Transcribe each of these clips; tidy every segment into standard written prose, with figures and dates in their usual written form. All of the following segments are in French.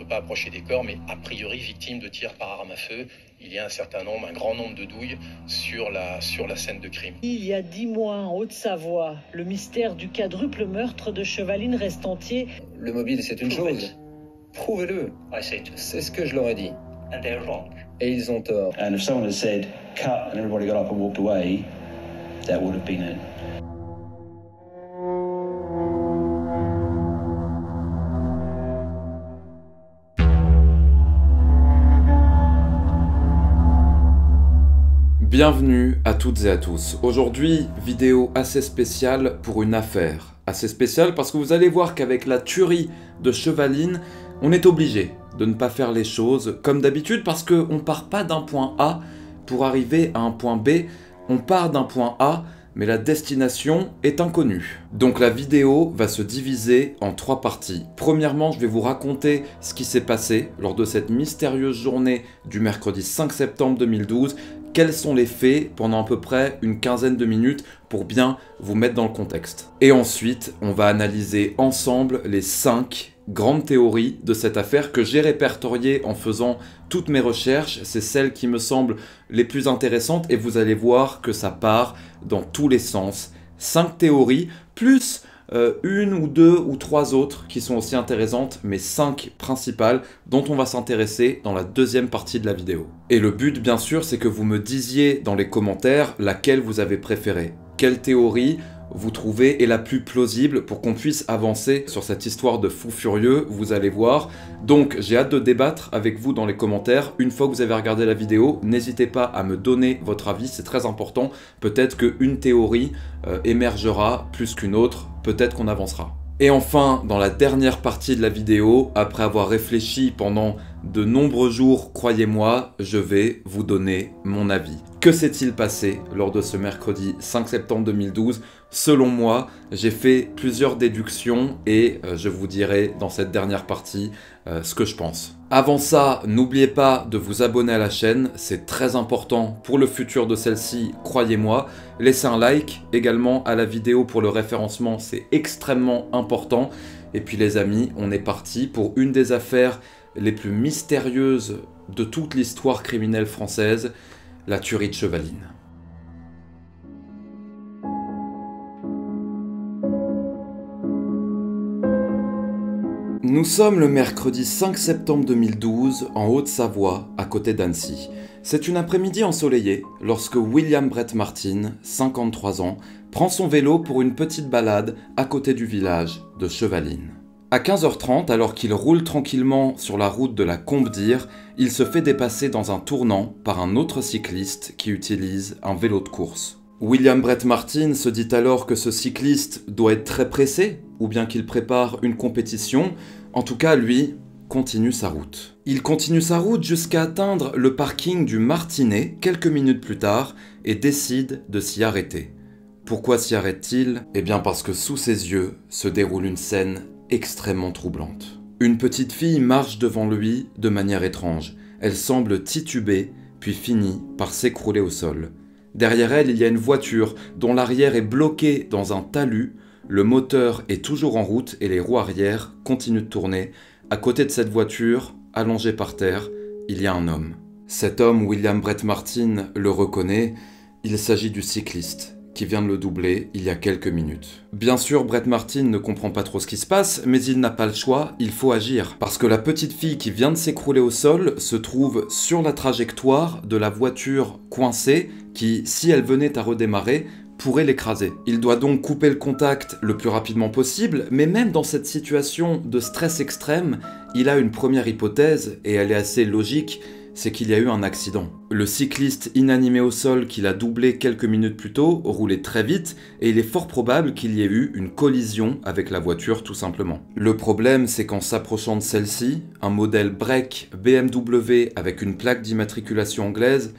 peut pas approcher des corps, mais a priori victimes de tirs par arme à feu. Il y a un grand nombre de douilles sur la scène de crime. Il y a 10 mois, en Haute-Savoie, le mystère du quadruple meurtre de Chevaline reste entier. Le mobile, c'est une chose. Prouvez-le. C'est ce que je leur ai dit. Et ils ont tort. And if someone had said, cut, and everybody got up and walked away, that would have been it. Bienvenue à toutes et à tous. Aujourd'hui, vidéo assez spéciale pour une affaire. Assez spéciale parce que vous allez voir qu'avec la tuerie de Chevaline, on est obligé de ne pas faire les choses comme d'habitude parce qu'on ne part pas d'un point A pour arriver à un point B. On part d'un point A, mais la destination est inconnue. Donc la vidéo va se diviser en 3 parties. Premièrement, je vais vous raconter ce qui s'est passé lors de cette mystérieuse journée du mercredi 5 septembre 2012. Quels sont les faits pendant à peu près une quinzaine de minutes pour bien vous mettre dans le contexte. Et ensuite, on va analyser ensemble les 5 grandes théories de cette affaire que j'ai répertoriées en faisant toutes mes recherches. C'est celles qui me semblent les plus intéressantes et vous allez voir que ça part dans tous les sens. 5 théories plus une ou deux ou 3 autres qui sont aussi intéressantes, mais 5 principales dont on va s'intéresser dans la deuxième partie de la vidéo. Et le but, bien sûr, c'est que vous me disiez dans les commentaires laquelle vous avez préférée. Quelle théorie vous trouvez est la plus plausible pour qu'on puisse avancer sur cette histoire de fou furieux, vous allez voir. Donc j'ai hâte de débattre avec vous dans les commentaires. Une fois que vous avez regardé la vidéo, n'hésitez pas à me donner votre avis, c'est très important. Peut-être qu'une théorie émergera plus qu'une autre, peut-être qu'on avancera. Et enfin, dans la dernière partie de la vidéo, après avoir réfléchi pendant de nombreux jours, croyez-moi, je vais vous donner mon avis. Que s'est-il passé lors de ce mercredi 5 septembre 2012 ? Selon moi, j'ai fait plusieurs déductions et je vous dirai dans cette dernière partie ce que je pense. Avant ça, n'oubliez pas de vous abonner à la chaîne, c'est très important pour le futur de celle-ci, croyez-moi. Laissez un like également à la vidéo pour le référencement, c'est extrêmement important. Et puis les amis, on est parti pour une des affaires les plus mystérieuses de toute l'histoire criminelle française, la tuerie de Chevaline. Nous sommes le mercredi 5 septembre 2012 en Haute-Savoie, à côté d'Annecy. C'est une après-midi ensoleillée lorsque William Brett Martin, 53 ans, prend son vélo pour une petite balade à côté du village de Chevaline. À 15h30, alors qu'il roule tranquillement sur la route de la Combe-d'Ire, il se fait dépasser dans un tournant par un autre cycliste qui utilise un vélo de course. William Brett Martin se dit alors que ce cycliste doit être très pressé, ou bien qu'il prépare une compétition. En tout cas, lui continue sa route. Il continue sa route jusqu'à atteindre le parking du Martinet quelques minutes plus tard et décide de s'y arrêter. Pourquoi s'y arrête-t-il ? Eh bien parce que sous ses yeux se déroule une scène extrêmement troublante. Une petite fille marche devant lui de manière étrange. Elle semble tituber, puis finit par s'écrouler au sol. Derrière elle, il y a une voiture dont l'arrière est bloqué dans un talus. Le moteur est toujours en route et les roues arrière continuent de tourner. À côté de cette voiture, allongé par terre, il y a un homme. Cet homme, William Brett Martin, le reconnaît. Il s'agit du cycliste qui vient de le doubler il y a quelques minutes. Bien sûr, Brett Martin ne comprend pas trop ce qui se passe, mais il n'a pas le choix, il faut agir. Parce que la petite fille qui vient de s'écrouler au sol se trouve sur la trajectoire de la voiture coincée qui, si elle venait à redémarrer, pourrait l'écraser. Il doit donc couper le contact le plus rapidement possible, mais même dans cette situation de stress extrême, il a une première hypothèse, et elle est assez logique, c'est qu'il y a eu un accident. Le cycliste inanimé au sol qu'il a doublé quelques minutes plus tôt roulait très vite et il est fort probable qu'il y ait eu une collision avec la voiture tout simplement. Le problème, c'est qu'en s'approchant de celle-ci, un modèle break BMW avec une plaque d'immatriculation anglaise,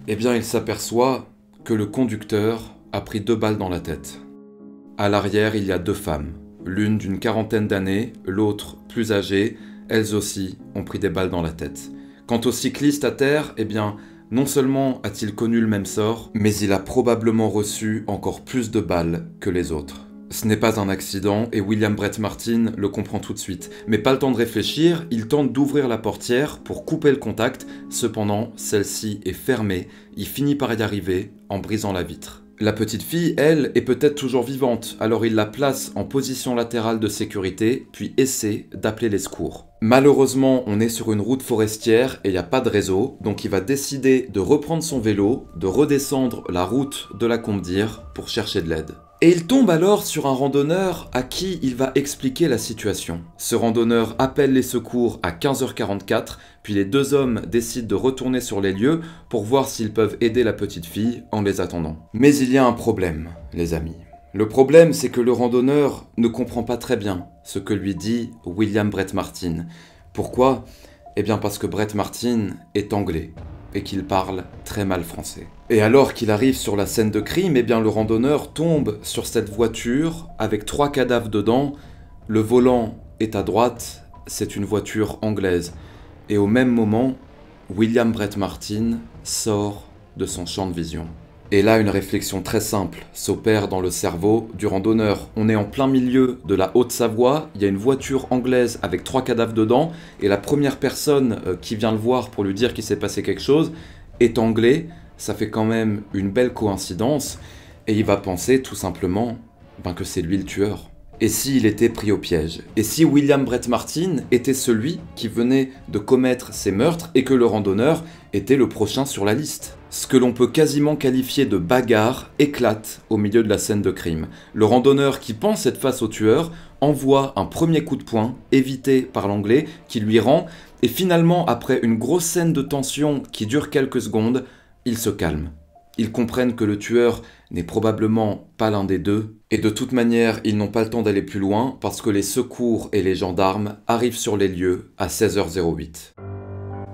eh bien il s'aperçoit que le conducteur a pris 2 balles dans la tête. À l'arrière, il y a 2 femmes, l'une d'une quarantaine d'années, l'autre plus âgée, elles aussi ont pris des balles dans la tête. Quant au cycliste à terre, eh bien, non seulement a-t-il connu le même sort, mais il a probablement reçu encore plus de balles que les autres. Ce n'est pas un accident et William Brett Martin le comprend tout de suite. Mais pas le temps de réfléchir, il tente d'ouvrir la portière pour couper le contact. Cependant, celle-ci est fermée. Il finit par y arriver en brisant la vitre. La petite fille, elle, est peut-être toujours vivante, alors il la place en position latérale de sécurité, puis essaie d'appeler les secours. Malheureusement, on est sur une route forestière et il n'y a pas de réseau, donc il va décider de reprendre son vélo, de redescendre la route de la Combe d'Ir pour chercher de l'aide. Et il tombe alors sur un randonneur à qui il va expliquer la situation. Ce randonneur appelle les secours à 15h44, puis les deux hommes décident de retourner sur les lieux pour voir s'ils peuvent aider la petite fille en les attendant. Mais il y a un problème, les amis. Le problème, c'est que le randonneur ne comprend pas très bien ce que lui dit William Brett Martin. Pourquoi ? Eh bien parce que Brett Martin est anglais et qu'il parle très mal français. Et alors qu'il arrive sur la scène de crime, eh bien le randonneur tombe sur cette voiture avec 3 cadavres dedans. Le volant est à droite, c'est une voiture anglaise. Et au même moment, William Brett Martin sort de son champ de vision. Et là, une réflexion très simple s'opère dans le cerveau du randonneur. On est en plein milieu de la Haute-Savoie, il y a une voiture anglaise avec 3 cadavres dedans, et la première personne qui vient le voir pour lui dire qu'il s'est passé quelque chose est anglais. Ça fait quand même une belle coïncidence, et il va penser tout simplement que c'est lui le tueur. Et s'il était pris au piège? Et si William Brett Martin était celui qui venait de commettre ces meurtres et que le randonneur était le prochain sur la liste? Ce que l'on peut quasiment qualifier de bagarre éclate au milieu de la scène de crime. Le randonneur qui pense être face au tueur envoie un premier coup de poing, évité par l'anglais, qui lui rend, et finalement, après une grosse scène de tension qui dure quelques secondes, il se calme. Ils comprennent que le tueur n'est probablement pas l'un des deux, et de toute manière, ils n'ont pas le temps d'aller plus loin parce que les secours et les gendarmes arrivent sur les lieux à 16h08.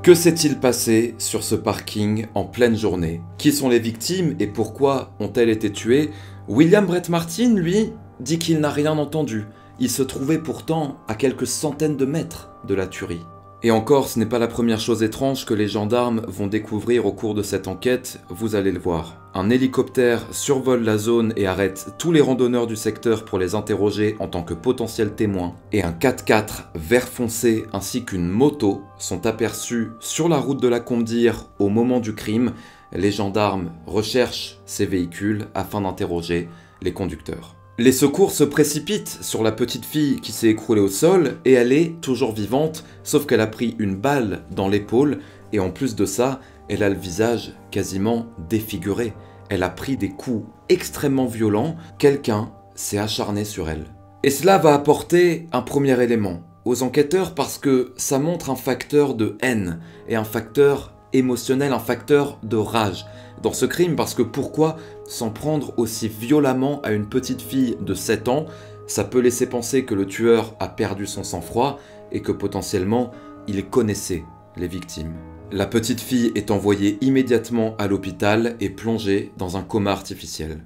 Que s'est-il passé sur ce parking en pleine journée? Qui sont les victimes et pourquoi ont-elles été tuées? William Brett Martin, lui, dit qu'il n'a rien entendu. Il se trouvait pourtant à quelques centaines de mètres de la tuerie. Et encore, ce n'est pas la première chose étrange que les gendarmes vont découvrir au cours de cette enquête, vous allez le voir. Un hélicoptère survole la zone et arrête tous les randonneurs du secteur pour les interroger en tant que potentiels témoins. Et un 4x4 vert foncé ainsi qu'une moto sont aperçus sur la route de la Combe d'Ir au moment du crime. Les gendarmes recherchent ces véhicules afin d'interroger les conducteurs. Les secours se précipitent sur la petite fille qui s'est écroulée au sol et elle est toujours vivante, sauf qu'elle a pris une balle dans l'épaule et en plus de ça, elle a le visage quasiment défiguré. Elle a pris des coups extrêmement violents, quelqu'un s'est acharné sur elle. Et cela va apporter un premier élément aux enquêteurs parce que ça montre un facteur de haine et un facteur émotionnel, un facteur de rage dans ce crime, parce que pourquoi s'en prendre aussi violemment à une petite fille de 7 ans? Ça peut laisser penser que le tueur a perdu son sang-froid et que potentiellement il connaissait les victimes. La petite fille est envoyée immédiatement à l'hôpital et plongée dans un coma artificiel.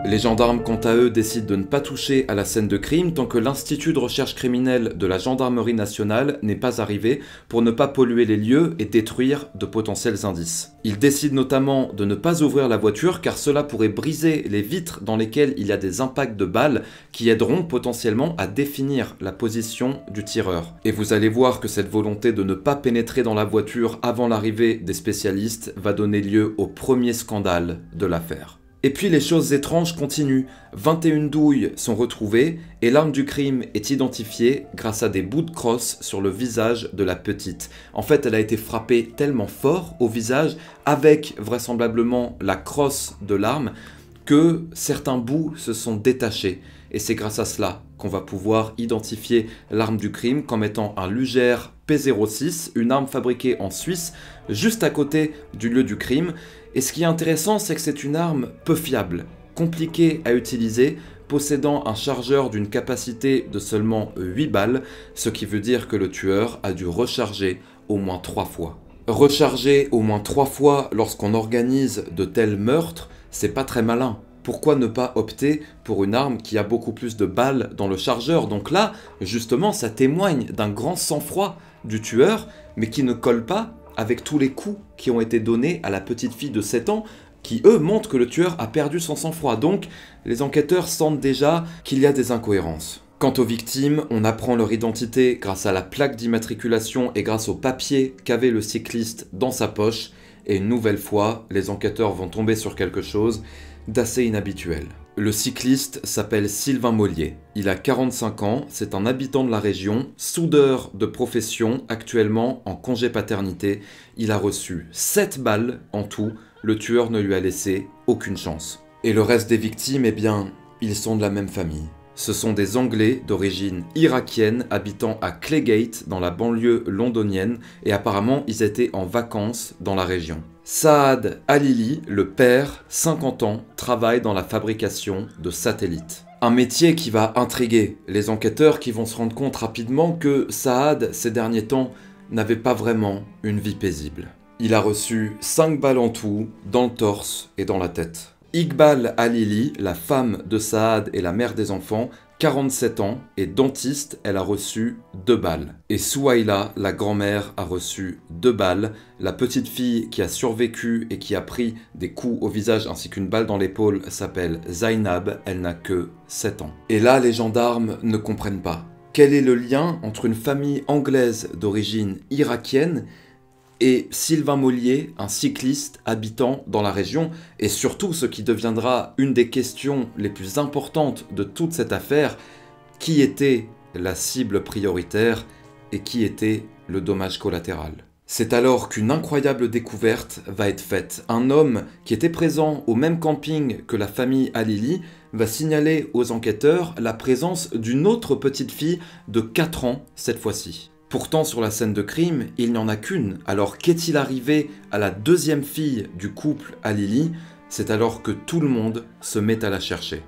Les gendarmes, quant à eux, décident de ne pas toucher à la scène de crime tant que l'Institut de recherche criminelle de la Gendarmerie nationale n'est pas arrivé pour ne pas polluer les lieux et détruire de potentiels indices. Ils décident notamment de ne pas ouvrir la voiture car cela pourrait briser les vitres dans lesquelles il y a des impacts de balles qui aideront potentiellement à définir la position du tireur. Et vous allez voir que cette volonté de ne pas pénétrer dans la voiture avant l'arrivée des spécialistes va donner lieu au premier scandale de l'affaire. Et puis les choses étranges continuent. 21 douilles sont retrouvées et l'arme du crime est identifiée grâce à des bouts de crosse sur le visage de la petite. En fait, elle a été frappée tellement fort au visage avec vraisemblablement la crosse de l'arme que certains bouts se sont détachés. Et c'est grâce à cela qu'on va pouvoir identifier l'arme du crime comme étant un Luger P06, une arme fabriquée en Suisse, juste à côté du lieu du crime. Et ce qui est intéressant, c'est que c'est une arme peu fiable, compliquée à utiliser, possédant un chargeur d'une capacité de seulement 8 balles, ce qui veut dire que le tueur a dû recharger au moins 3 fois. Recharger au moins 3 fois lorsqu'on organise de tels meurtres, c'est pas très malin. Pourquoi ne pas opter pour une arme qui a beaucoup plus de balles dans le chargeur? Donc là, justement, ça témoigne d'un grand sang-froid du tueur, mais qui ne colle pas avec tous les coups qui ont été donnés à la petite fille de 7 ans, qui eux montrent que le tueur a perdu son sang-froid. Donc les enquêteurs sentent déjà qu'il y a des incohérences. Quant aux victimes, on apprend leur identité grâce à la plaque d'immatriculation et grâce au papier qu'avait le cycliste dans sa poche. Et une nouvelle fois, les enquêteurs vont tomber sur quelque chose d'assez inhabituel. Le cycliste s'appelle Sylvain Mollier. Il a 45 ans, c'est un habitant de la région, soudeur de profession, actuellement en congé paternité. Il a reçu 7 balles en tout, le tueur ne lui a laissé aucune chance. Et le reste des victimes, eh bien, ils sont de la même famille. Ce sont des Anglais d'origine irakienne habitant à Claygate dans la banlieue londonienne et apparemment ils étaient en vacances dans la région. Saad Alili, le père, 50 ans, travaille dans la fabrication de satellites. Un métier qui va intriguer les enquêteurs qui vont se rendre compte rapidement que Saad, ces derniers temps, n'avait pas vraiment une vie paisible. Il a reçu 5 balles en tout, dans le torse et dans la tête. Iqbal Alili, la femme de Saad et la mère des enfants, 47 ans, est dentiste, elle a reçu 2 balles. Et Souhaïla, la grand-mère, a reçu 2 balles. La petite fille qui a survécu et qui a pris des coups au visage ainsi qu'une balle dans l'épaule s'appelle Zainab, elle n'a que 7 ans. Et là, les gendarmes ne comprennent pas. Quel est le lien entre une famille anglaise d'origine irakienne et Sylvain Mollier, un cycliste habitant dans la région, et surtout ce qui deviendra une des questions les plus importantes de toute cette affaire, qui était la cible prioritaire et qui était le dommage collatéral. C'est alors qu'une incroyable découverte va être faite. Un homme qui était présent au même camping que la famille Alili va signaler aux enquêteurs la présence d'une autre petite fille de 4 ans cette fois-ci. Pourtant, sur la scène de crime, il n'y en a qu'une. Alors qu'est-il arrivé à la deuxième fille du couple Alili? C'est alors que tout le monde se met à la chercher.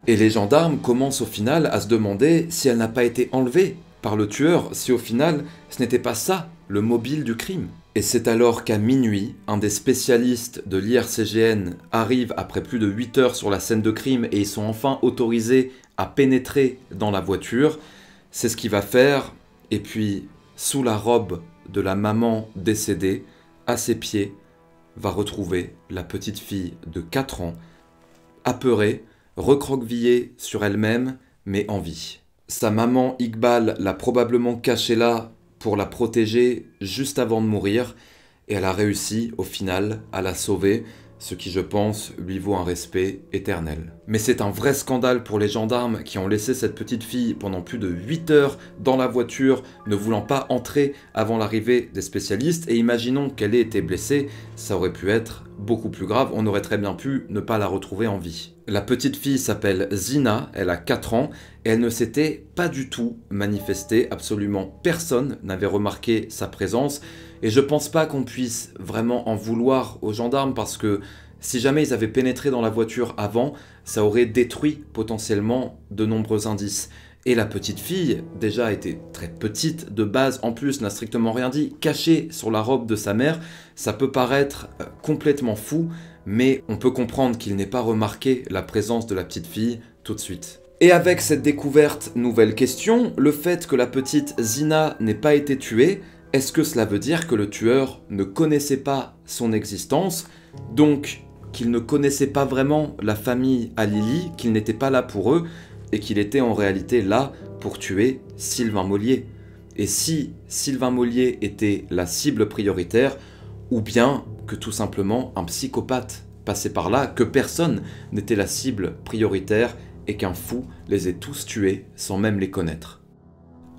Et les gendarmes commencent au final à se demander si elle n'a pas été enlevée par le tueur, si au final ce n'était pas ça le mobile du crime. Et c'est alors qu'à minuit, un des spécialistes de l'IRCGN arrive après plus de 8 heures sur la scène de crime et ils sont enfin autorisés à pénétrer dans la voiture. C'est ce qu'il va faire. Et puis, sous la robe de la maman décédée, à ses pieds, va retrouver la petite fille de 4 ans, apeurée, recroquevillée sur elle-même, mais en vie. Sa maman Iqbal l'a probablement cachée là pour la protéger juste avant de mourir, et elle a réussi, au final, à la sauver, ce qui, je pense, lui vaut un respect éternel. Mais c'est un vrai scandale pour les gendarmes qui ont laissé cette petite fille pendant plus de 8 heures dans la voiture, ne voulant pas entrer avant l'arrivée des spécialistes, et imaginons qu'elle ait été blessée, ça aurait pu être beaucoup plus grave, on aurait très bien pu ne pas la retrouver en vie. La petite fille s'appelle Zina, elle a 4 ans, et elle ne s'était pas du tout manifestée, absolument personne n'avait remarqué sa présence, et je pense pas qu'on puisse vraiment en vouloir aux gendarmes parce que si jamais ils avaient pénétré dans la voiture avant, ça aurait détruit potentiellement de nombreux indices. Et la petite fille, déjà était très petite de base, en plus n'a strictement rien dit, cachée sur la robe de sa mère, ça peut paraître complètement fou, mais on peut comprendre qu'il n'ait pas remarqué la présence de la petite fille tout de suite. Et avec cette découverte, nouvelle question, le fait que la petite Zina n'ait pas été tuée, est-ce que cela veut dire que le tueur ne connaissait pas son existence, donc qu'il ne connaissait pas vraiment la famille Alili, qu'il n'était pas là pour eux, et qu'il était en réalité là pour tuer Sylvain Mollier? Et si Sylvain Mollier était la cible prioritaire, ou bien que tout simplement un psychopathe passait par là, que personne n'était la cible prioritaire, et qu'un fou les ait tous tués sans même les connaître.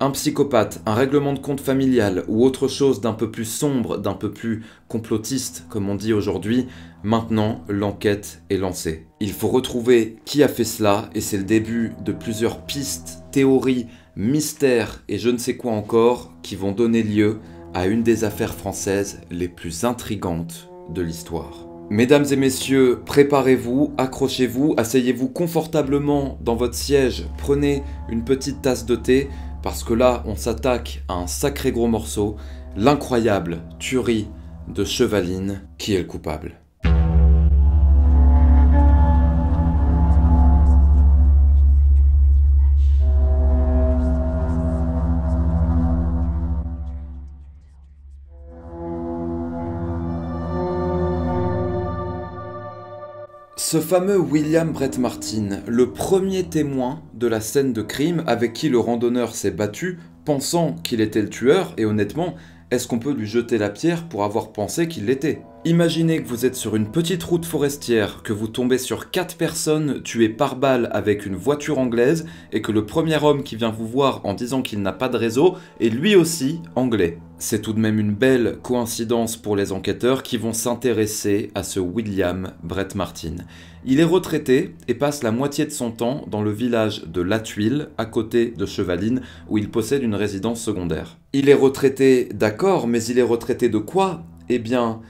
Un psychopathe, un règlement de compte familial ou autre chose d'un peu plus sombre, d'un peu plus complotiste comme on dit aujourd'hui, maintenant l'enquête est lancée. Il faut retrouver qui a fait cela et c'est le début de plusieurs pistes, théories, mystères et je ne sais quoi encore qui vont donner lieu à une des affaires françaises les plus intrigantes de l'histoire. Mesdames et messieurs, préparez-vous, accrochez-vous, asseyez-vous confortablement dans votre siège, prenez une petite tasse de thé, parce que là, on s'attaque à un sacré gros morceau, l'incroyable tuerie de Chevaline, qui est le coupable. Ce fameux William Brett Martin, le premier témoin de la scène de crime avec qui le randonneur s'est battu, pensant qu'il était le tueur, et honnêtement, est-ce qu'on peut lui jeter la pierre pour avoir pensé qu'il l'était? Imaginez que vous êtes sur une petite route forestière, que vous tombez sur 4 personnes tuées par balle avec une voiture anglaise, et que le premier homme qui vient vous voir en disant qu'il n'a pas de réseau est lui aussi anglais. C'est tout de même une belle coïncidence pour les enquêteurs qui vont s'intéresser à ce William Brett Martin. Il est retraité et passe la moitié de son temps dans le village de La Tuile, à côté de Chevaline, où il possède une résidence secondaire. Il est retraité, d'accord, mais il est retraité de quoi? Eh bien,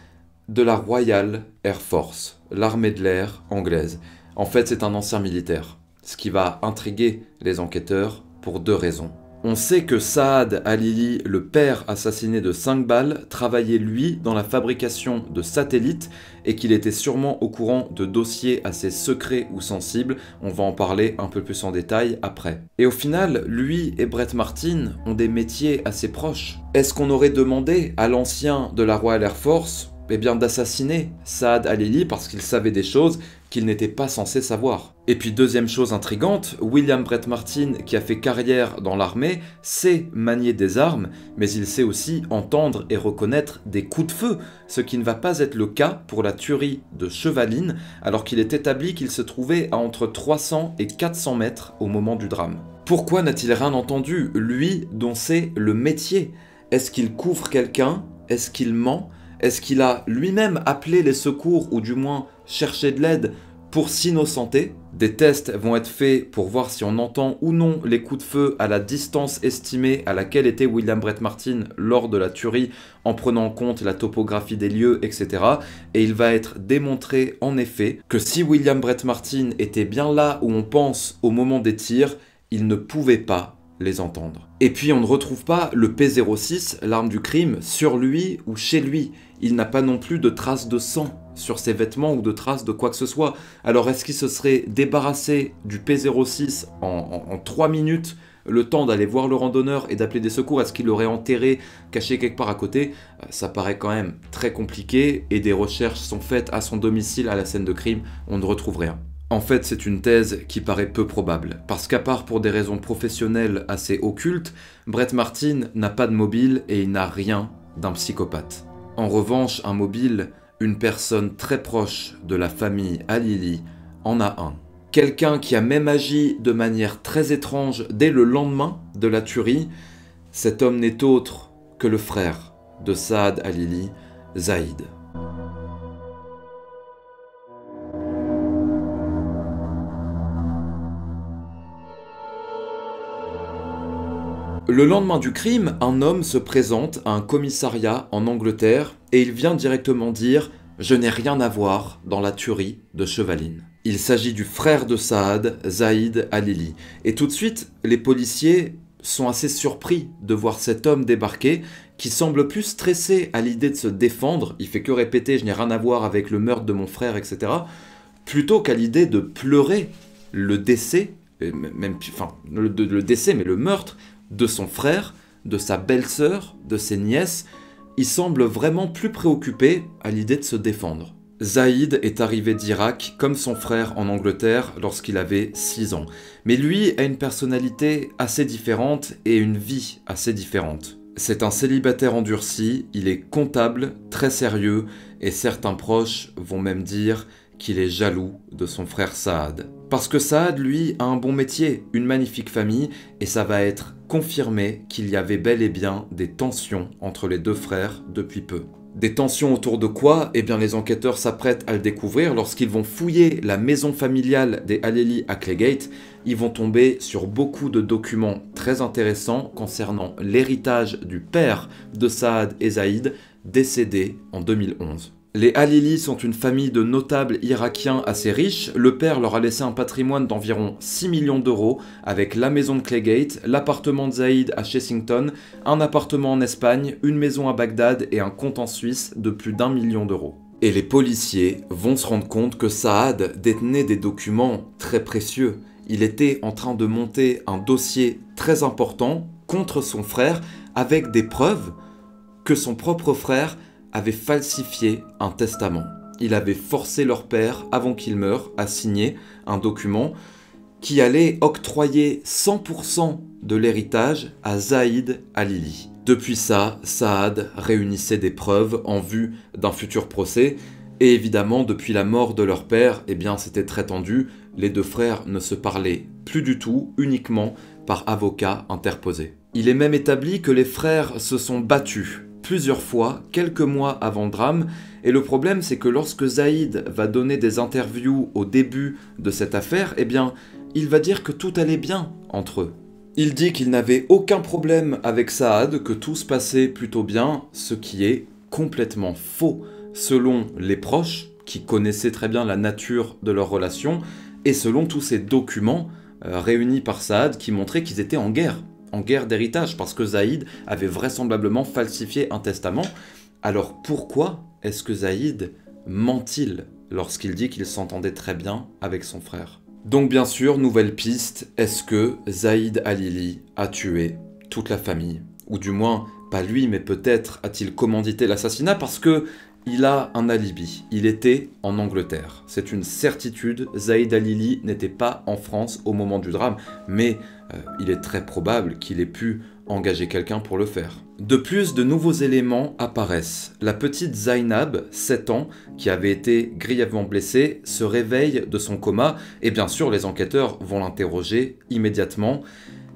de la Royal Air Force, l'armée de l'air anglaise. En fait, c'est un ancien militaire, ce qui va intriguer les enquêteurs pour 2 raisons. On sait que Saad Alili, le père assassiné de 5 balles, travaillait lui dans la fabrication de satellites et qu'il était sûrement au courant de dossiers assez secrets ou sensibles. On va en parler un peu plus en détail après. Et au final, lui et Brett Martin ont des métiers assez proches. Est-ce qu'on aurait demandé à l'ancien de la Royal Air Force d'assassiner Saad Alili parce qu'il savait des choses qu'il n'était pas censé savoir? Et puis deuxième chose intrigante, William Brett Martin, qui a fait carrière dans l'armée, sait manier des armes, mais il sait aussi entendre et reconnaître des coups de feu, ce qui ne va pas être le cas pour la tuerie de Chevaline, alors qu'il est établi qu'il se trouvait à entre 300 et 400 mètres au moment du drame. Pourquoi n'a-t-il rien entendu, lui dont c'est le métier? Est-ce qu'il couvre quelqu'un? Est-ce qu'il ment? Est-ce qu'il a lui-même appelé les secours ou du moins cherché de l'aide pour s'innocenter? Des tests vont être faits pour voir si on entend ou non les coups de feu à la distance estimée à laquelle était William Brett Martin lors de la tuerie, en prenant en compte la topographie des lieux, etc. Et il va être démontré en effet que si William Brett Martin était bien là où on pense au moment des tirs, il ne pouvait pas les entendre. Et puis on ne retrouve pas le P06, l'arme du crime, sur lui ou chez lui. Il n'a pas non plus de traces de sang sur ses vêtements ou de traces de quoi que ce soit. Alors est-ce qu'il se serait débarrassé du P06 en 3 minutes, le temps d'aller voir le randonneur et d'appeler des secours? Est-ce qu'il l'aurait enterré, caché quelque part à côté? Ça paraît quand même très compliqué et des recherches sont faites à son domicile à la scène de crime, on ne retrouve rien. En fait, c'est une thèse qui paraît peu probable, parce qu'à part pour des raisons professionnelles assez occultes, Brett Martin n'a pas de mobile et il n'a rien d'un psychopathe. En revanche, un mobile, une personne très proche de la famille Alili en a un. Quelqu'un qui a même agi de manière très étrange dès le lendemain de la tuerie, cet homme n'est autre que le frère de Saad Alili, Zaïd. Le lendemain du crime, un homme se présente à un commissariat en Angleterre et il vient directement dire « Je n'ai rien à voir dans la tuerie de Chevaline ». Il s'agit du frère de Saad, Zaïd Alili. Et tout de suite, les policiers sont assez surpris de voir cet homme débarquer qui semble plus stressé à l'idée de se défendre. Il fait que répéter « Je n'ai rien à voir avec le meurtre de mon frère, etc. » plutôt qu'à l'idée de pleurer le décès, le décès, mais le meurtre de son frère, de sa belle-sœur, de ses nièces. Il semble vraiment plus préoccupé à l'idée de se défendre. Zaïd est arrivé d'Irak comme son frère en Angleterre lorsqu'il avait 6 ans. Mais lui a une personnalité assez différente et une vie assez différente. C'est un célibataire endurci, il est comptable, très sérieux, et certains proches vont même dire qu'il est jaloux de son frère Saad. Parce que Saad, lui, a un bon métier, une magnifique famille, et ça va être confirmé qu'il y avait bel et bien des tensions entre les 2 frères depuis peu. Des tensions autour de quoi? Eh bien les enquêteurs s'apprêtent à le découvrir lorsqu'ils vont fouiller la maison familiale des Alili à Claygate. Ils vont tomber sur beaucoup de documents très intéressants concernant l'héritage du père de Saad et Zaïd, décédé en 2011. Les Alili sont une famille de notables irakiens assez riches. Le père leur a laissé un patrimoine d'environ 6 millions d'euros avec la maison de Claygate, l'appartement de Zaïd à Chessington, un appartement en Espagne, une maison à Bagdad et un compte en Suisse de plus d'1 million d'euros. Et les policiers vont se rendre compte que Saad détenait des documents très précieux. Il était en train de monter un dossier très important contre son frère avec des preuves que son propre frère avait falsifié un testament. il avait forcé leur père, avant qu'il meure, à signer un document qui allait octroyer 100% de l'héritage à Zaïd Halili. Depuis ça, Saad réunissait des preuves en vue d'un futur procès, et évidemment, depuis la mort de leur père, eh bien c'était très tendu, les deux frères ne se parlaient plus du tout, uniquement par avocats interposés. Il est même établi que les frères se sont battus plusieurs fois, quelques mois avant le drame, et le problème c'est que lorsque Zaïd va donner des interviews au début de cette affaire, eh bien, il va dire que tout allait bien entre eux. Il dit qu'il n'avait aucun problème avec Saad, que tout se passait plutôt bien, ce qui est complètement faux, selon les proches, qui connaissaient très bien la nature de leur relation, et selon tous ces documents réunis par Saad qui montraient qu'ils étaient en guerre d'héritage, parce que Zaïd avait vraisemblablement falsifié un testament. Alors pourquoi est-ce que Zaïd ment-il lorsqu'il dit qu'il s'entendait très bien avec son frère ? Donc bien sûr, nouvelle piste, est-ce que Zaïd Halili a tué toute la famille ? Ou du moins, pas lui, mais peut-être a-t-il commandité l'assassinat parce que il a un alibi. Il était en Angleterre. C'est une certitude, Zaïd Halili n'était pas en France au moment du drame, mais il est très probable qu'il ait pu engager quelqu'un pour le faire. De plus, de nouveaux éléments apparaissent. La petite Zainab, 7 ans, qui avait été grièvement blessée, se réveille de son coma, et bien sûr les enquêteurs vont l'interroger immédiatement.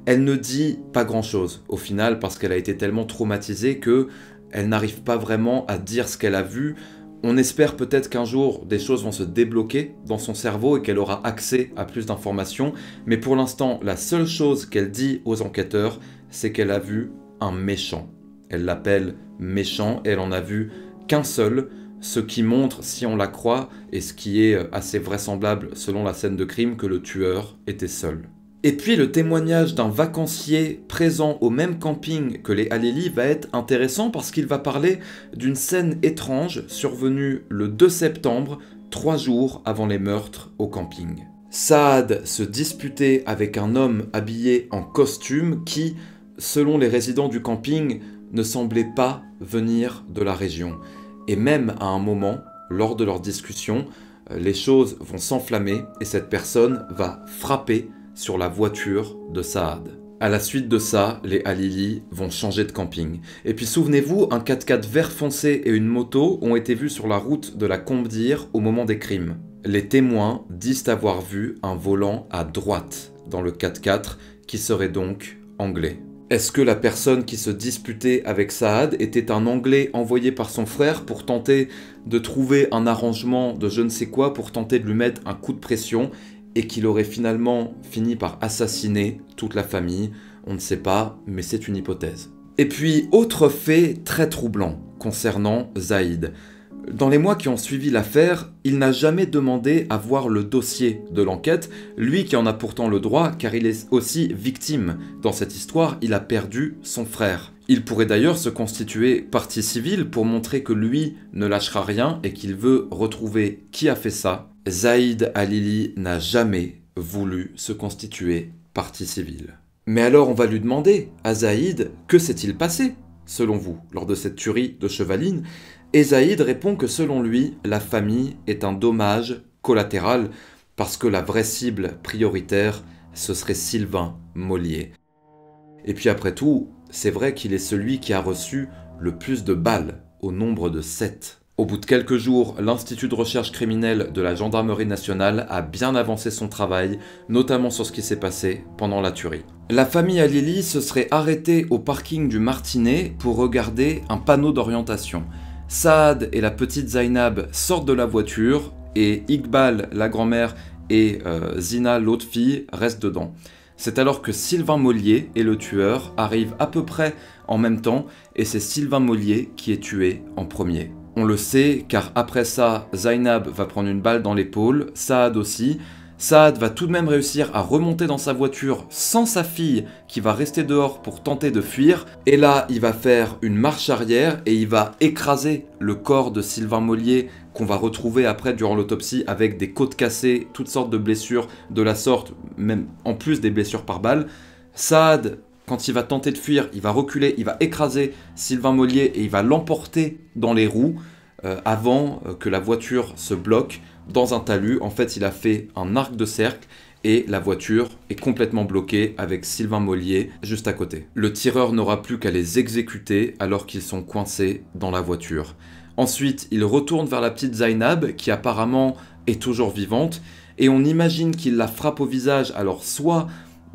Elle ne dit pas grand-chose, au final, parce qu'elle a été tellement traumatisée qu'elle n'arrive pas vraiment à dire ce qu'elle a vu. On espère peut-être qu'un jour, des choses vont se débloquer dans son cerveau et qu'elle aura accès à plus d'informations, mais pour l'instant, la seule chose qu'elle dit aux enquêteurs, c'est qu'elle a vu un méchant. Elle l'appelle méchant et elle en a vu qu'un seul, ce qui montre, si on la croit, et ce qui est assez vraisemblable selon la scène de crime, que le tueur était seul. Et puis le témoignage d'un vacancier présent au même camping que les Halili va être intéressant parce qu'il va parler d'une scène étrange survenue le 2 septembre, 3 jours avant les meurtres au camping. Saad se disputait avec un homme habillé en costume qui, selon les résidents du camping, ne semblait pas venir de la région. Et même à un moment, lors de leur discussion, les choses vont s'enflammer et cette personne va frapper sur la voiture de Saad. À la suite de ça, les Halili vont changer de camping. Et puis souvenez-vous, un 4x4 vert foncé et une moto ont été vus sur la route de la Combe-d'Ir au moment des crimes. Les témoins disent avoir vu un volant à droite dans le 4x4 qui serait donc anglais. Est-ce que la personne qui se disputait avec Saad était un Anglais envoyé par son frère pour tenter de trouver un arrangement de je ne sais quoi, pour tenter de lui mettre un coup de pression et qu'il aurait finalement fini par assassiner toute la famille? On ne sait pas, mais c'est une hypothèse. Et puis, autre fait très troublant concernant Zaïd. Dans les mois qui ont suivi l'affaire, il n'a jamais demandé à voir le dossier de l'enquête, lui qui en a pourtant le droit, car il est aussi victime. Dans cette histoire, il a perdu son frère. Il pourrait d'ailleurs se constituer partie civile pour montrer que lui ne lâchera rien et qu'il veut retrouver qui a fait ça. Zaïd Halili n'a jamais voulu se constituer partie civile. Mais alors on va lui demander à Zaïd, que s'est-il passé, selon vous, lors de cette tuerie de Chevaline? Et Zaïd répond que selon lui, la famille est un dommage collatéral parce que la vraie cible prioritaire, ce serait Sylvain Mollier. Et puis après tout, c'est vrai qu'il est celui qui a reçu le plus de balles, au nombre de 7. Au bout de quelques jours, l'Institut de recherche criminelle de la Gendarmerie nationale a bien avancé son travail, notamment sur ce qui s'est passé pendant la tuerie. La famille Halili se serait arrêtée au parking du Martinet pour regarder un panneau d'orientation. Saad et la petite Zainab sortent de la voiture et Iqbal, la grand-mère, et Zina, l'autre fille, restent dedans. C'est alors que Sylvain Mollier et le tueur arrivent à peu près en même temps et c'est Sylvain Mollier qui est tué en premier. On le sait car après ça, Zainab va prendre une balle dans l'épaule, Saad aussi. Saad va tout de même réussir à remonter dans sa voiture sans sa fille qui va rester dehors pour tenter de fuir. Et là, il va faire une marche arrière et il va écraser le corps de Sylvain Mollier qu'on va retrouver après durant l'autopsie avec des côtes cassées, toutes sortes de blessures de la sorte, même en plus des blessures par balle. Saad, quand il va tenter de fuir, il va reculer, il va écraser Sylvain Mollier et il va l'emporter dans les roues. avant que la voiture se bloque dans un talus. En fait, il a fait un arc de cercle et la voiture est complètement bloquée avec Sylvain Mollier juste à côté. Le tireur n'aura plus qu'à les exécuter alors qu'ils sont coincés dans la voiture. Ensuite, il retourne vers la petite Zainab qui apparemment est toujours vivante et on imagine qu'il la frappe au visage, alors soit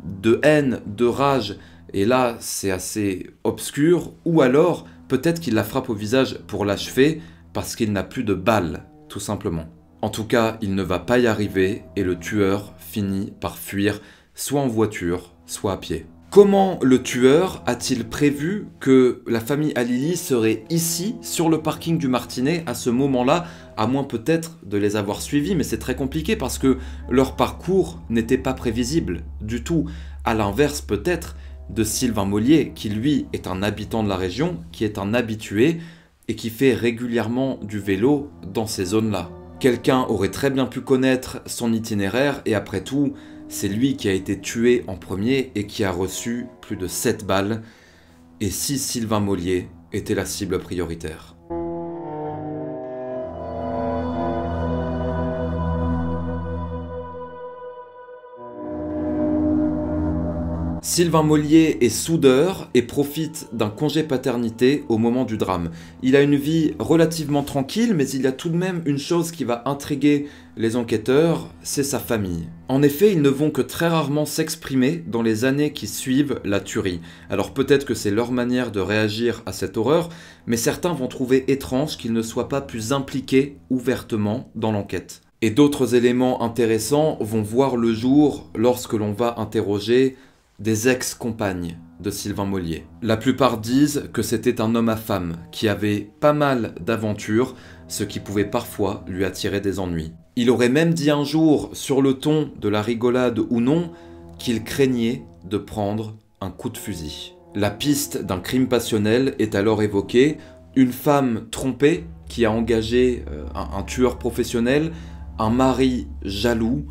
de haine, de rage, et là c'est assez obscur, ou alors peut-être qu'il la frappe au visage pour l'achever parce qu'il n'a plus de balles, tout simplement. En tout cas, il ne va pas y arriver et le tueur finit par fuir, soit en voiture, soit à pied. Comment le tueur a-t-il prévu que la famille Halili serait ici, sur le parking du Martinet, à ce moment-là, à moins peut-être de les avoir suivis, mais c'est très compliqué parce que leur parcours n'était pas prévisible du tout, à l'inverse peut-être de Sylvain Mollier, qui lui est un habitant de la région, qui est un habitué et qui fait régulièrement du vélo dans ces zones-là. Quelqu'un aurait très bien pu connaître son itinéraire et après tout, c'est lui qui a été tué en premier et qui a reçu plus de 7 balles. Et si Sylvain Mollier était la cible prioritaire ? Sylvain Mollier est soudeur et profite d'un congé paternité au moment du drame. Il a une vie relativement tranquille, mais il y a tout de même une chose qui va intriguer les enquêteurs, c'est sa famille. En effet, ils ne vont que très rarement s'exprimer dans les années qui suivent la tuerie. Alors peut-être que c'est leur manière de réagir à cette horreur, mais certains vont trouver étrange qu'ils ne soient pas plus impliqués ouvertement dans l'enquête. Et d'autres éléments intéressants vont voir le jour lorsque l'on va interroger des ex-compagnes de Sylvain Mollier. La plupart disent que c'était un homme à femme qui avait pas mal d'aventures, ce qui pouvait parfois lui attirer des ennuis. Il aurait même dit un jour, sur le ton de la rigolade ou non, qu'il craignait de prendre un coup de fusil. La piste d'un crime passionnel est alors évoquée, une femme trompée qui a engagé un tueur professionnel, un mari jaloux.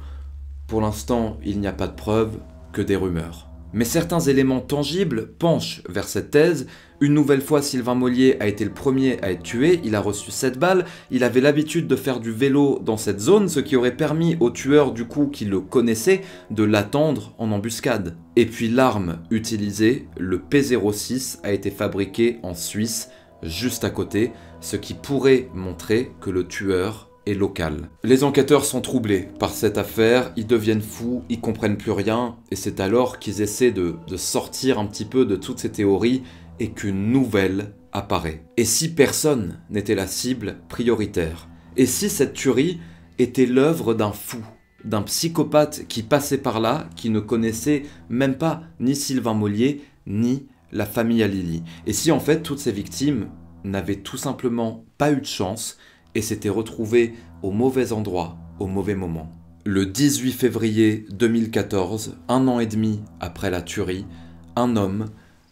Pour l'instant, il n'y a pas de preuves, que des rumeurs. Mais certains éléments tangibles penchent vers cette thèse. Une nouvelle fois, Sylvain Mollier a été le premier à être tué, il a reçu 7 balles, il avait l'habitude de faire du vélo dans cette zone, ce qui aurait permis au tueur du coup qui le connaissait de l'attendre en embuscade. Et puis l'arme utilisée, le P06, a été fabriqué en Suisse, juste à côté, ce qui pourrait montrer que le tueur est local. Les enquêteurs sont troublés par cette affaire, ils deviennent fous, ils comprennent plus rien, et c'est alors qu'ils essaient de sortir un petit peu de toutes ces théories et qu'une nouvelle apparaît. Et si personne n'était la cible prioritaire? Et si cette tuerie était l'œuvre d'un fou, d'un psychopathe qui passait par là, qui ne connaissait même pas ni Sylvain Mollier, ni la famille Halili? Et si en fait toutes ces victimes n'avaient tout simplement pas eu de chance et s'étaient retrouvés au mauvais endroit, au mauvais moment. Le 18 février 2014, 1 an et demi après la tuerie, un homme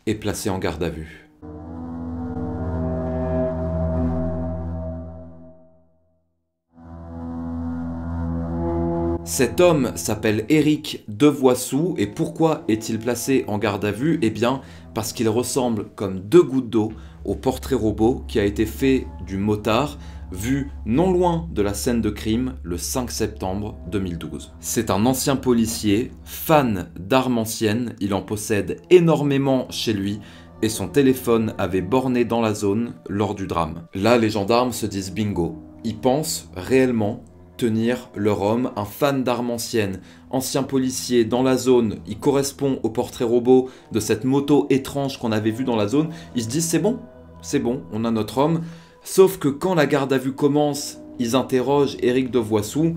est placé en garde à vue. Cet homme s'appelle Éric Devoissou et pourquoi est-il placé en garde à vue? Eh bien, parce qu'il ressemble comme 2 gouttes d'eau au portrait robot qui a été fait du motard vu non loin de la scène de crime le 5 septembre 2012. C'est un ancien policier, fan d'armes anciennes, il en possède énormément chez lui et son téléphone avait borné dans la zone lors du drame. Là, les gendarmes se disent bingo. Ils pensent réellement tenir leur homme, un fan d'armes anciennes, ancien policier dans la zone, il correspond au portrait robot de cette moto étrange qu'on avait vue dans la zone. Ils se disent c'est bon, on a notre homme. Sauf que quand la garde à vue commence, ils interrogent Éric Devoissou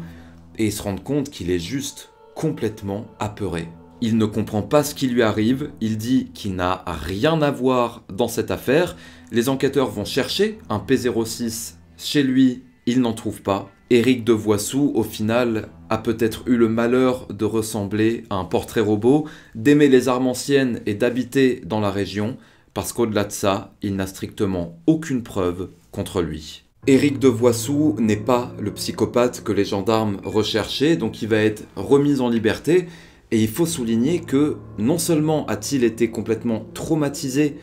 et ils se rendent compte qu'il est juste complètement apeuré. Il ne comprend pas ce qui lui arrive, il dit qu'il n'a rien à voir dans cette affaire. Les enquêteurs vont chercher un P06 chez lui, ils n'en trouvent pas. Éric Devoissou, au final, a peut-être eu le malheur de ressembler à un portrait robot, d'aimer les armes anciennes et d'habiter dans la région, parce qu'au-delà de ça, il n'a strictement aucune preuve contre lui. Éric Devoissou n'est pas le psychopathe que les gendarmes recherchaient, donc il va être remis en liberté. Et il faut souligner que non seulement a-t-il été complètement traumatisé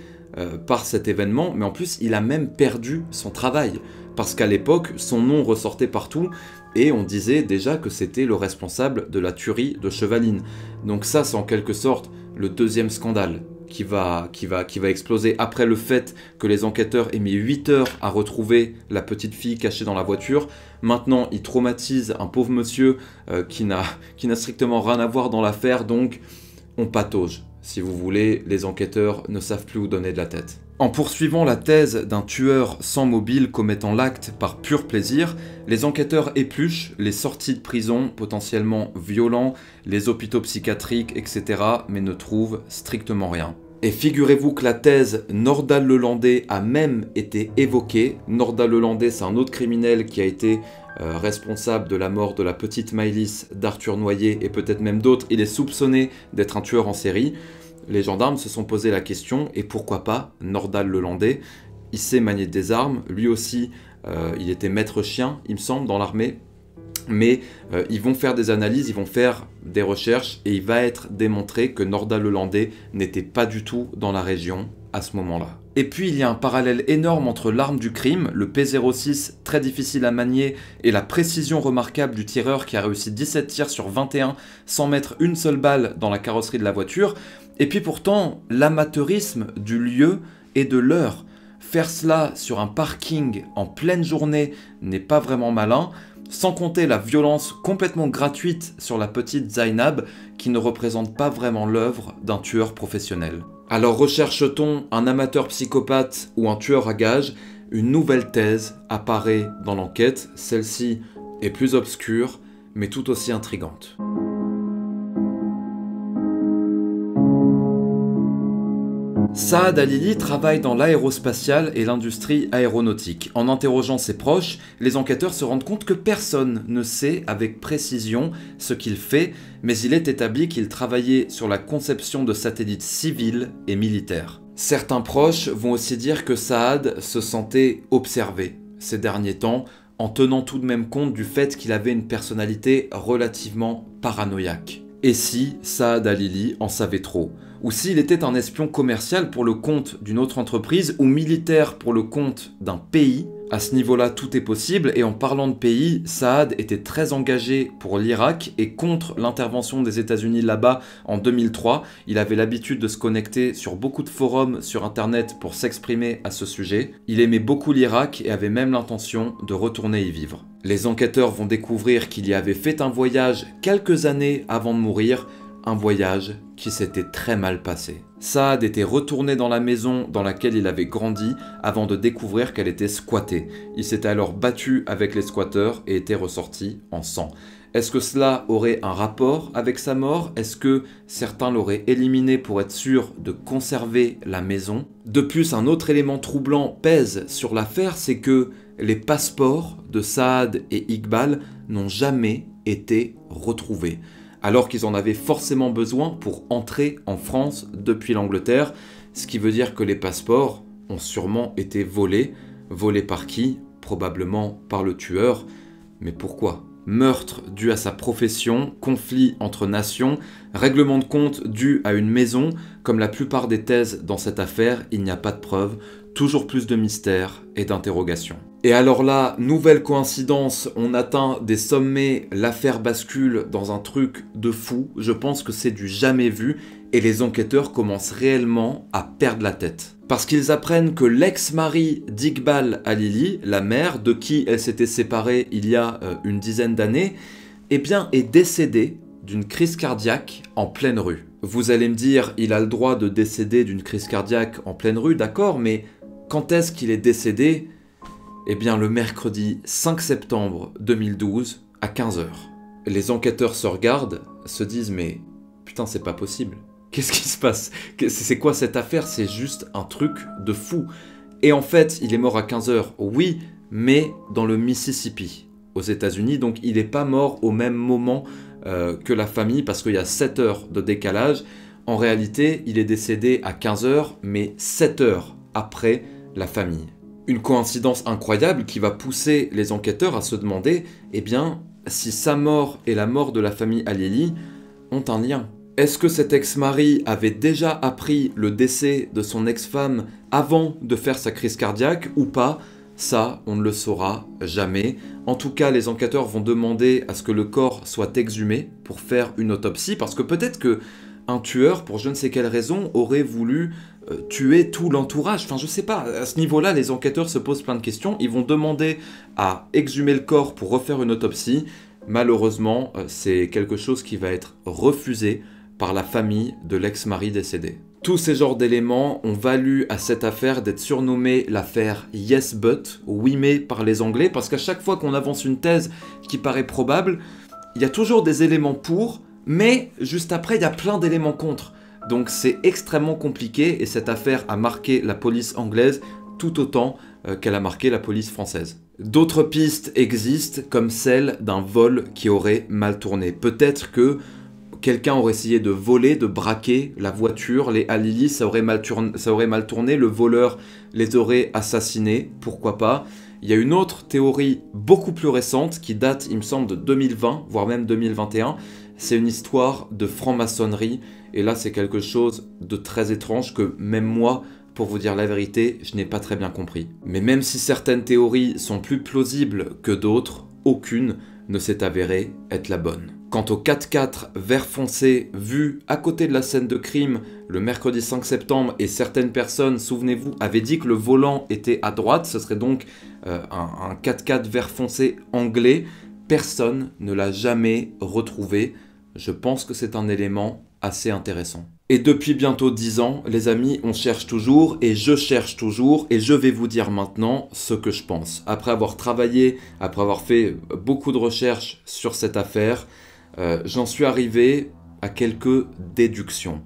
par cet événement, mais en plus il a même perdu son travail. parce qu'à l'époque, son nom ressortait partout, et on disait déjà que c'était le responsable de la tuerie de Chevaline. Donc ça, c'est en quelque sorte le deuxième scandale qui va exploser après le fait que les enquêteurs aient mis 8 heures à retrouver la petite fille cachée dans la voiture. Maintenant, ils traumatisent un pauvre monsieur qui n'a strictement rien à voir dans l'affaire, donc on patauge. Si vous voulez, les enquêteurs ne savent plus où donner de la tête. En poursuivant la thèse d'un tueur sans mobile commettant l'acte par pur plaisir, les enquêteurs épluchent les sorties de prison potentiellement violents, les hôpitaux psychiatriques, etc., mais ne trouvent strictement rien. Et figurez-vous que la thèse Nordahl-Lelandais a même été évoquée. Nordahl-Lelandais, c'est un autre criminel qui a été responsable de la mort de la petite Maëlys, d'Arthur Noyer et peut-être même d'autres. Il est soupçonné d'être un tueur en série. Les gendarmes se sont posé la question, et pourquoi pas Nordahl-Lelandais? Il sait manier des armes, lui aussi il était maître chien, il me semble, dans l'armée. Mais ils vont faire des analyses, ils vont faire des recherches, et il va être démontré que Nordahl-Lelandais n'était pas du tout dans la région à ce moment-là. Et puis il y a un parallèle énorme entre l'arme du crime, le P06 très difficile à manier, et la précision remarquable du tireur qui a réussi 17 tirs sur 21 sans mettre une seule balle dans la carrosserie de la voiture. Et puis pourtant, l'amateurisme du lieu et de l'heure. Faire cela sur un parking en pleine journée n'est pas vraiment malin, sans compter la violence complètement gratuite sur la petite Zainab qui ne représente pas vraiment l'œuvre d'un tueur professionnel. Alors recherche-t-on un amateur psychopathe ou un tueur à gages? Une nouvelle thèse apparaît dans l'enquête, celle-ci est plus obscure mais tout aussi intrigante. Saad Halili travaille dans l'aérospatiale et l'industrie aéronautique. En interrogeant ses proches, les enquêteurs se rendent compte que personne ne sait avec précision ce qu'il fait, mais il est établi qu'il travaillait sur la conception de satellites civils et militaires. Certains proches vont aussi dire que Saad se sentait observé ces derniers temps, en tenant tout de même compte du fait qu'il avait une personnalité relativement paranoïaque. Et si Saad Halili en savait trop? Ou s'il était un espion commercial pour le compte d'une autre entreprise ou militaire pour le compte d'un pays? À ce niveau-là, tout est possible, et en parlant de pays, Saad était très engagé pour l'Irak et contre l'intervention des États-Unis là-bas en 2003. Il avait l'habitude de se connecter sur beaucoup de forums sur internet pour s'exprimer à ce sujet. Il aimait beaucoup l'Irak et avait même l'intention de retourner y vivre. Les enquêteurs vont découvrir qu'il y avait fait un voyage quelques années avant de mourir, un voyage qui s'était très mal passé. Saad était retourné dans la maison dans laquelle il avait grandi avant de découvrir qu'elle était squattée. Il s'était alors battu avec les squatteurs et était ressorti en sang. Est-ce que cela aurait un rapport avec sa mort? Est-ce que certains l'auraient éliminé pour être sûr de conserver la maison? De plus, un autre élément troublant pèse sur l'affaire, c'est que les passeports de Saad et Iqbal n'ont jamais été retrouvés, alors qu'ils en avaient forcément besoin pour entrer en France depuis l'Angleterre, ce qui veut dire que les passeports ont sûrement été volés. Volés par qui? Probablement par le tueur. Mais pourquoi? Meurtre dû à sa profession, conflit entre nations, règlement de compte dû à une maison. Comme la plupart des thèses dans cette affaire, il n'y a pas de preuves, toujours plus de mystères et d'interrogations. Et alors là, nouvelle coïncidence, on atteint des sommets, l'affaire bascule dans un truc de fou, je pense que c'est du jamais vu, et les enquêteurs commencent réellement à perdre la tête. Parce qu'ils apprennent que l'ex-mari d'Iqbal Halili, la mère de qui elle s'était séparée il y a une dizaine d'années, eh bien est décédé d'une crise cardiaque en pleine rue. Vous allez me dire, il a le droit de décéder d'une crise cardiaque en pleine rue, d'accord, mais quand est-ce qu'il est décédé? Eh bien le mercredi 5 septembre 2012 à 15h. Les enquêteurs se regardent, se disent mais putain c'est pas possible. Qu'est-ce qui se passe? C'est quoi cette affaire? C'est juste un truc de fou. Et en fait il est mort à 15h, oui, mais dans le Mississippi, aux États-Unis, donc il n'est pas mort au même moment que la famille parce qu'il y a 7 heures de décalage. En réalité il est décédé à 15h mais 7 heures après la famille. Une coïncidence incroyable qui va pousser les enquêteurs à se demander, eh bien, si sa mort et la mort de la famille Halili ont un lien. Est-ce que cet ex-mari avait déjà appris le décès de son ex-femme avant de faire sa crise cardiaque ou pas? Ça, on ne le saura jamais. En tout cas, les enquêteurs vont demander à ce que le corps soit exhumé pour faire une autopsie, parce que peut-être que un tueur, pour je ne sais quelle raison, aurait voulu tuer tout l'entourage. Enfin, je sais pas. À ce niveau-là, les enquêteurs se posent plein de questions. Ils vont demander à exhumer le corps pour refaire une autopsie. Malheureusement, c'est quelque chose qui va être refusé par la famille de l'ex-mari décédé. Tous ces genres d'éléments ont valu à cette affaire d'être surnommée l'affaire Yes But, oui mais par les Anglais, parce qu'à chaque fois qu'on avance une thèse qui paraît probable, il y a toujours des éléments pour, mais juste après, il y a plein d'éléments contre. Donc c'est extrêmement compliqué et cette affaire a marqué la police anglaise tout autant qu'elle a marqué la police française. D'autres pistes existent, comme celle d'un vol qui aurait mal tourné. Peut-être que quelqu'un aurait essayé de voler, de braquer la voiture, les Al-Lili, ça aurait mal tourné, le voleur les aurait assassinés, pourquoi pas. Il y a une autre théorie beaucoup plus récente qui date, il me semble, de 2020, voire même 2021. C'est une histoire de franc-maçonnerie, et là c'est quelque chose de très étrange que même moi, pour vous dire la vérité, je n'ai pas très bien compris. Mais même si certaines théories sont plus plausibles que d'autres, aucune ne s'est avérée être la bonne. Quant au 4x4 vert foncé vu à côté de la scène de crime le mercredi 5 septembre, et certaines personnes, souvenez-vous, avaient dit que le volant était à droite, ce serait donc un 4x4 vert foncé anglais, personne ne l'a jamais retrouvé. Je pense que c'est un élément assez intéressant. Et depuis bientôt 10 ans, les amis, on cherche toujours, et je cherche toujours, et je vais vous dire maintenant ce que je pense. Après avoir travaillé, après avoir fait beaucoup de recherches sur cette affaire, j'en suis arrivé à quelques déductions.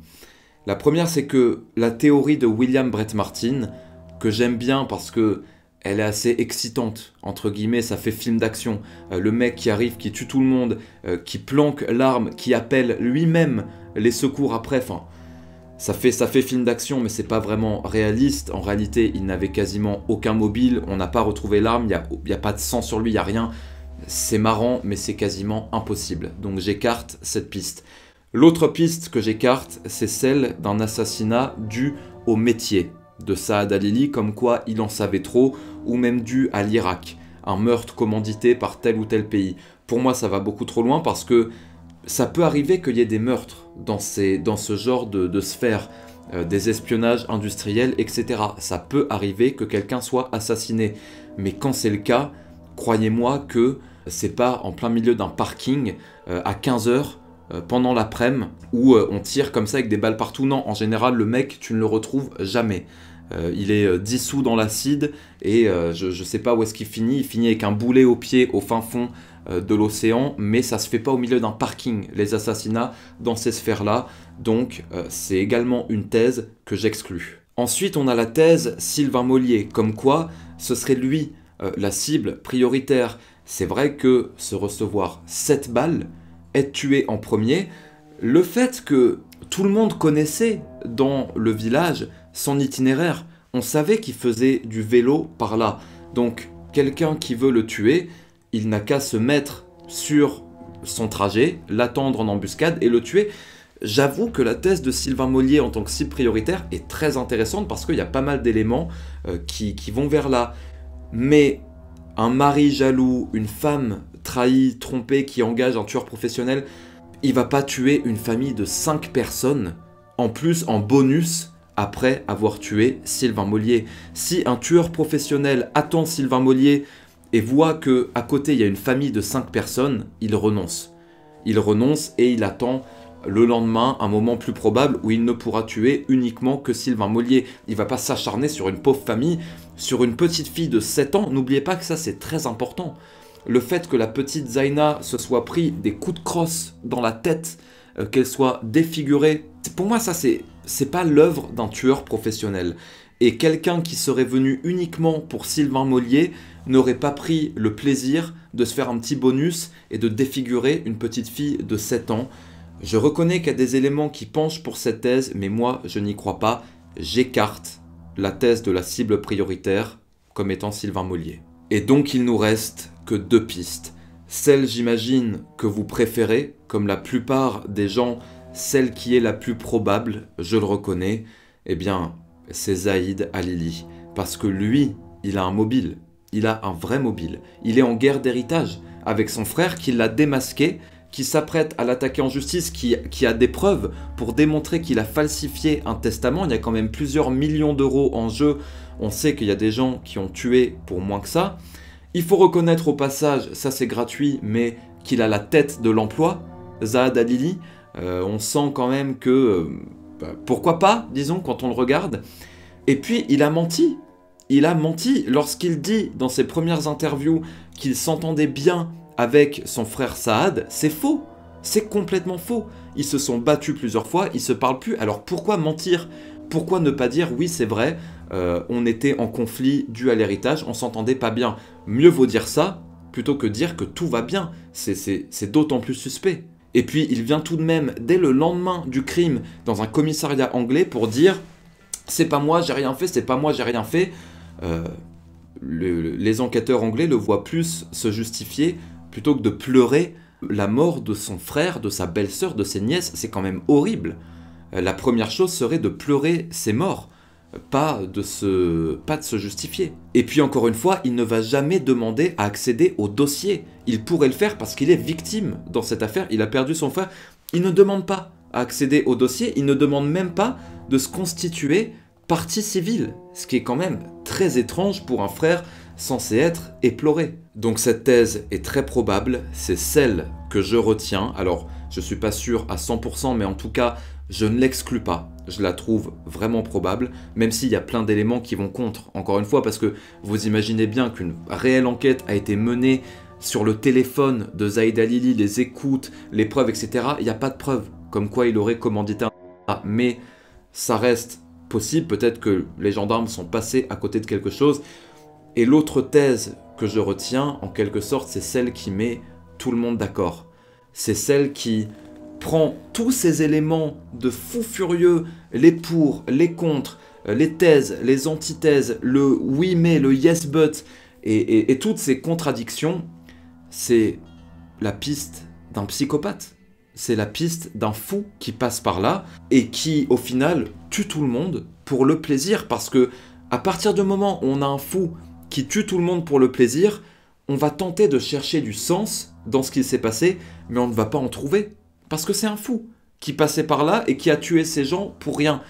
La première, c'est que la théorie de William Brett Martin, que j'aime bien parce que elle est assez excitante, entre guillemets, ça fait film d'action. Le mec qui arrive, qui tue tout le monde, qui planque l'arme, qui appelle lui-même les secours après, enfin, ça fait film d'action, mais c'est pas vraiment réaliste. En réalité, il n'avait quasiment aucun mobile, on n'a pas retrouvé l'arme, il n'y a pas de sang sur lui, il n'y a rien. C'est marrant, mais c'est quasiment impossible. Donc j'écarte cette piste. L'autre piste que j'écarte, c'est celle d'un assassinat dû au métier de Saad Al-Lili, comme quoi il en savait trop, ou même dû à l'Irak. Un meurtre commandité par tel ou tel pays. Pour moi, ça va beaucoup trop loin parce que ça peut arriver qu'il y ait des meurtres dans ce genre de sphère, des espionnages industriels, etc. Ça peut arriver que quelqu'un soit assassiné. Mais quand c'est le cas, croyez-moi que c'est pas en plein milieu d'un parking à 15h pendant l'après-midi où on tire comme ça avec des balles partout. Non, en général, le mec, tu ne le retrouves jamais. Il est dissous dans l'acide et je sais pas où est-ce qu'il finit. Il finit avec un boulet au pied au fin fond de l'océan, mais ça se fait pas au milieu d'un parking, les assassinats dans ces sphères-là. Donc c'est également une thèse que j'exclus. Ensuite, on a la thèse Sylvain Mollier, comme quoi ce serait lui la cible prioritaire. C'est vrai que se recevoir 7 balles, être tué en premier, le fait que tout le monde connaissait dans le village son itinéraire, on savait qu'il faisait du vélo par là. Donc quelqu'un qui veut le tuer, il n'a qu'à se mettre sur son trajet, l'attendre en embuscade et le tuer. J'avoue que la thèse de Sylvain Mollier en tant que cible prioritaire est très intéressante parce qu'il y a pas mal d'éléments qui vont vers là. Mais un mari jaloux, une femme trahie, trompée, qui engage un tueur professionnel, il va pas tuer une famille de 5 personnes, en plus en bonus, après avoir tué Sylvain Mollier. Si un tueur professionnel attend Sylvain Mollier et voit que à côté il y a une famille de 5 personnes, il renonce. Il renonce et il attend le lendemain, un moment plus probable où il ne pourra tuer uniquement que Sylvain Mollier. Il va pas s'acharner sur une pauvre famille, sur une petite fille de 7 ans. N'oubliez pas que ça c'est très important. Le fait que la petite Zaina se soit pris des coups de crosse dans la tête, qu'elle soit défigurée, pour moi ça c'est pas l'œuvre d'un tueur professionnel. Et quelqu'un qui serait venu uniquement pour Sylvain Mollier n'aurait pas pris le plaisir de se faire un petit bonus et de défigurer une petite fille de 7 ans. Je reconnais qu'il y a des éléments qui penchent pour cette thèse, mais moi je n'y crois pas. J'écarte la thèse de la cible prioritaire comme étant Sylvain Mollier. Et donc il nous reste que 2 pistes. Celle, j'imagine, que vous préférez, comme la plupart des gens, celle qui est la plus probable, je le reconnais, eh bien, c'est Saad Al-Lili. Parce que lui, il a un mobile. il a un vrai mobile. Il est en guerre d'héritage avec son frère qui l'a démasqué, qui s'apprête à l'attaquer en justice, qui a des preuves pour démontrer qu'il a falsifié un testament. Il y a quand même plusieurs millions d'euros en jeu. On sait qu'il y a des gens qui ont tué pour moins que ça. Il faut reconnaître au passage, ça c'est gratuit, mais qu'il a la tête de l'emploi, Zaad Halili. On sent quand même que... pourquoi pas, disons, quand on le regarde. Et puis, il a menti. Il a menti lorsqu'il dit dans ses premières interviews qu'il s'entendait bien avec son frère Saad. C'est faux. C'est complètement faux. Ils se sont battus plusieurs fois, ils se parlent plus. Alors pourquoi mentir? Pourquoi ne pas dire oui, c'est vrai, on était en conflit dû à l'héritage, on s'entendait pas bien. Mieux vaut dire ça plutôt que dire que tout va bien. C'est d'autant plus suspect. Et puis il vient tout de même, dès le lendemain du crime, dans un commissariat anglais pour dire « c'est pas moi, j'ai rien fait, c'est pas moi, j'ai rien fait ». Les enquêteurs anglais le voient plus se justifier plutôt que de pleurer la mort de son frère, de sa belle-sœur, de ses nièces. C'est quand même horrible. La première chose serait de pleurer ses morts, pas de se justifier. Et puis encore une fois, il ne va jamais demander à accéder au dossier. Il pourrait le faire parce qu'il est victime dans cette affaire, il a perdu son frère. Il ne demande pas à accéder au dossier, il ne demande même pas de se constituer partie civile, ce qui est quand même très étrange pour un frère censé être éploré. Donc cette thèse est très probable, c'est celle que je retiens. Alors, je suis pas sûr à 100%, mais en tout cas, je ne l'exclus pas. Je la trouve vraiment probable, même s'il y a plein d'éléments qui vont contre. Encore une fois, parce que vous imaginez bien qu'une réelle enquête a été menée sur le téléphone de Zaid Halili, les écoutes, les preuves, etc. Il n'y a pas de preuves, comme quoi il aurait commandité un... Mais ça reste possible, peut-être que les gendarmes sont passés à côté de quelque chose. Et l'autre thèse que je retiens, en quelque sorte, c'est celle qui met tout le monde d'accord. C'est celle qui prend tous ces éléments de fou furieux, les pour, les contre, les thèses, les antithèses, le oui mais, le yes but, et toutes ces contradictions, c'est la piste d'un psychopathe. C'est la piste d'un fou qui passe par là et qui, au final, tue tout le monde pour le plaisir. Parce que à partir du moment où on a un fou qui tue tout le monde pour le plaisir, on va tenter de chercher du sens dans ce qui s'est passé, mais on ne va pas en trouver. Parce que c'est un fou qui passait par là et qui a tué ces gens pour rien.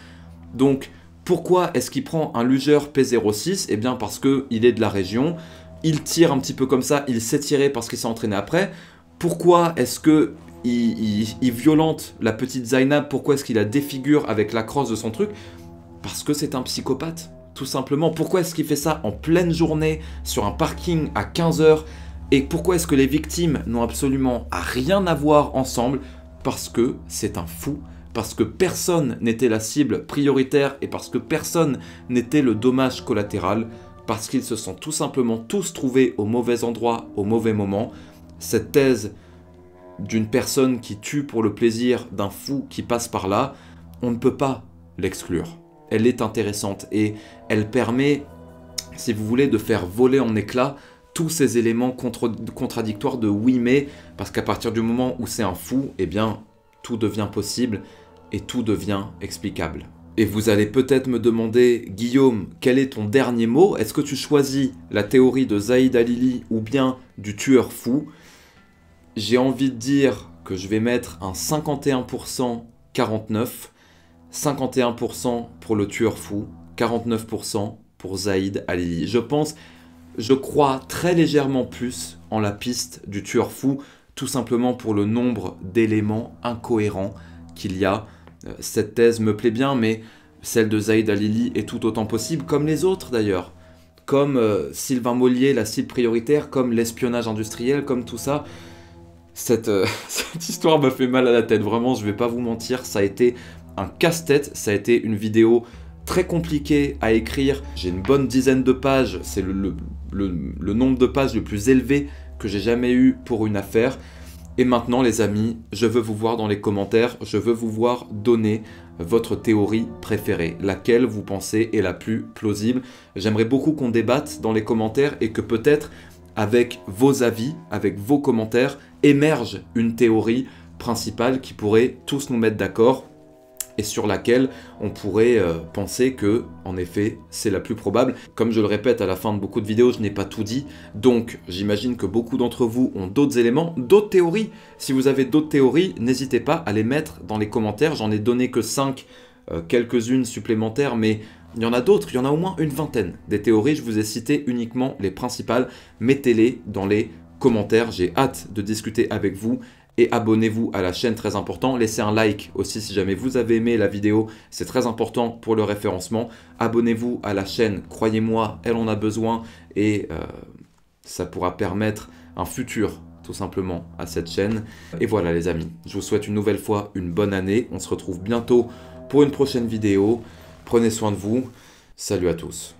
Donc, pourquoi est-ce qu'il prend un Luger P06? Eh bien parce qu'il est de la région, il tire un petit peu comme ça, il s'est tiré parce qu'il s'est entraîné après. Pourquoi est-ce que il violente la petite Zainab? Pourquoi est-ce qu'il la défigure avec la crosse de son truc? Parce que c'est un psychopathe, tout simplement. Pourquoi est-ce qu'il fait ça en pleine journée, sur un parking à 15 h? Et pourquoi est-ce que les victimes n'ont absolument rien à voir ensemble? Parce que c'est un fou, parce que personne n'était la cible prioritaire et parce que personne n'était le dommage collatéral, parce qu'ils se sont tout simplement tous trouvés au mauvais endroit, au mauvais moment. Cette thèse d'une personne qui tue pour le plaisir, d'un fou qui passe par là, on ne peut pas l'exclure. Elle est intéressante et elle permet, si vous voulez, de faire voler en éclats tous ces éléments contradictoires de oui mais, parce qu'à partir du moment où c'est un fou, eh bien, tout devient possible et tout devient explicable. Et vous allez peut-être me demander, Guillaume, quel est ton dernier mot? Est-ce que tu choisis la théorie de Zaid Halili ou bien du tueur fou? J'ai envie de dire que je vais mettre un 51% 49, 51% pour le tueur fou, 49% pour Zaid Halili. Je crois très légèrement plus en la piste du tueur fou, tout simplement pour le nombre d'éléments incohérents qu'il y a. Cette thèse me plaît bien, mais celle de Zaid Halili est tout autant possible, comme les autres d'ailleurs. Comme Sylvain Mollier, la cible prioritaire, comme l'espionnage industriel, comme tout ça. Cette histoire m'a fait mal à la tête, vraiment, je vais pas vous mentir, ça a été un casse-tête, ça a été une vidéo très compliquée à écrire. J'ai une bonne dizaine de pages, c'est le nombre de pages le plus élevé que j'ai jamais eu pour une affaire. Et maintenant les amis, je veux vous voir dans les commentaires, je veux vous voir donner votre théorie préférée, laquelle vous pensez est la plus plausible. J'aimerais beaucoup qu'on débatte dans les commentaires et que peut-être avec vos avis, avec vos commentaires, émerge une théorie principale qui pourrait tous nous mettre d'accord. et sur laquelle on pourrait penser que, en effet, c'est la plus probable. Comme je le répète à la fin de beaucoup de vidéos, je n'ai pas tout dit, donc j'imagine que beaucoup d'entre vous ont d'autres éléments, d'autres théories. Si vous avez d'autres théories, n'hésitez pas à les mettre dans les commentaires. J'en ai donné que 5, quelques-unes supplémentaires, mais il y en a d'autres, il y en a au moins une vingtaine. Des théories, je vous ai cité uniquement les principales. Mettez-les dans les commentaires, j'ai hâte de discuter avec vous. Et abonnez-vous à la chaîne, très important. Laissez un like aussi si jamais vous avez aimé la vidéo, c'est très important pour le référencement. Abonnez-vous à la chaîne, croyez-moi, elle en a besoin et ça pourra permettre un futur tout simplement à cette chaîne. Et voilà les amis, je vous souhaite une nouvelle fois une bonne année. On se retrouve bientôt pour une prochaine vidéo. Prenez soin de vous. Salut à tous.